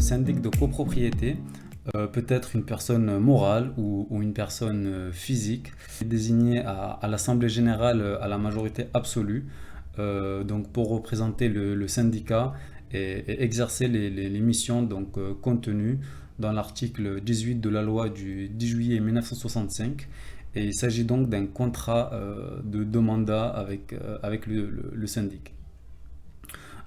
syndic de copropriété peut être une personne morale ou une personne physique désignée à l'Assemblée générale à la majorité absolue donc pour représenter le syndicat et exercer les missions donc, contenues dans l'article 18 de la loi du 10 juillet 1965. Et il s'agit donc d'un contrat de mandat avec le syndic.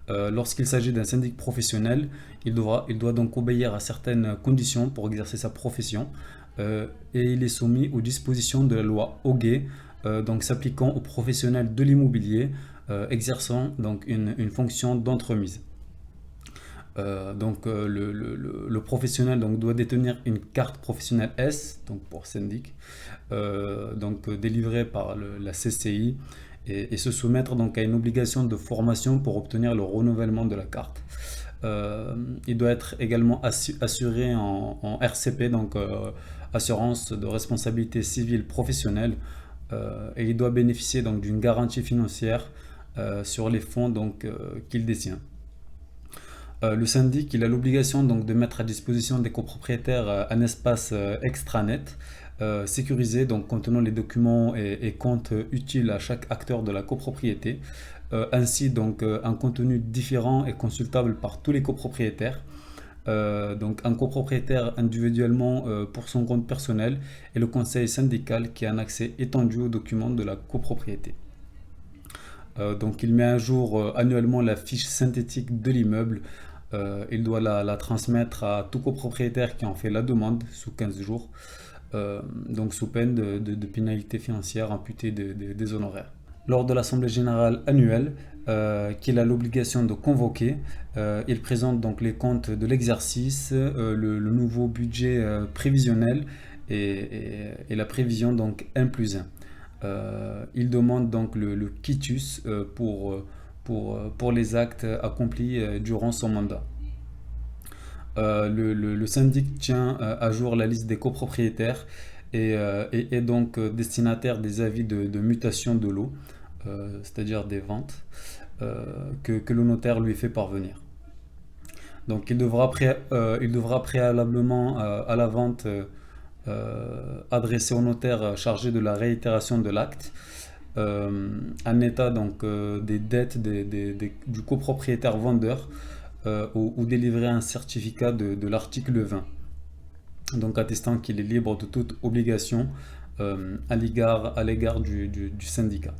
Lorsqu'il s'agit d'un syndic professionnel, il doit donc obéir à certaines conditions pour exercer sa profession et il est soumis aux dispositions de la loi Hoguet, donc s'appliquant aux professionnels de l'immobilier exerçant donc une fonction d'entremise. Le professionnel donc, doit détenir une carte professionnelle S, donc pour syndic, délivrée par la CCI et se soumettre donc à une obligation de formation pour obtenir le renouvellement de la carte. Il doit être également assuré en RCP, donc assurance de responsabilité civile professionnelle, et il doit bénéficier donc d'une garantie financière sur les fonds donc qu'il détient. Le syndic il a l'obligation donc de mettre à disposition des copropriétaires un espace extranet sécurisé donc contenant les documents et comptes utiles à chaque acteur de la copropriété. Ainsi donc un contenu différent et consultable par tous les copropriétaires. Donc un copropriétaire individuellement pour son compte personnel et le conseil syndical qui a un accès étendu aux documents de la copropriété. Donc il met à jour annuellement la fiche synthétique de l'immeuble. Il doit la transmettre à tout copropriétaire qui en fait la demande sous 15 jours, donc sous peine de pénalités financières imputées des honoraires. Lors de l'Assemblée générale annuelle, qu'il a l'obligation de convoquer, il présente donc les comptes de l'exercice, le nouveau budget prévisionnel et la prévision donc 1+1. Il demande donc le quitus pour les actes accomplis durant son mandat. Le syndic tient à jour la liste des copropriétaires et est donc destinataire des avis de mutation de lot, c'est-à-dire des ventes, que le notaire lui fait parvenir. Donc il devra préalablement à la vente adresser au notaire chargé de la réitération de l'acte un état donc, des dettes du copropriétaire vendeur ou délivrer un certificat de l'article 20, donc attestant qu'il est libre de toute obligation à l'égard du syndicat.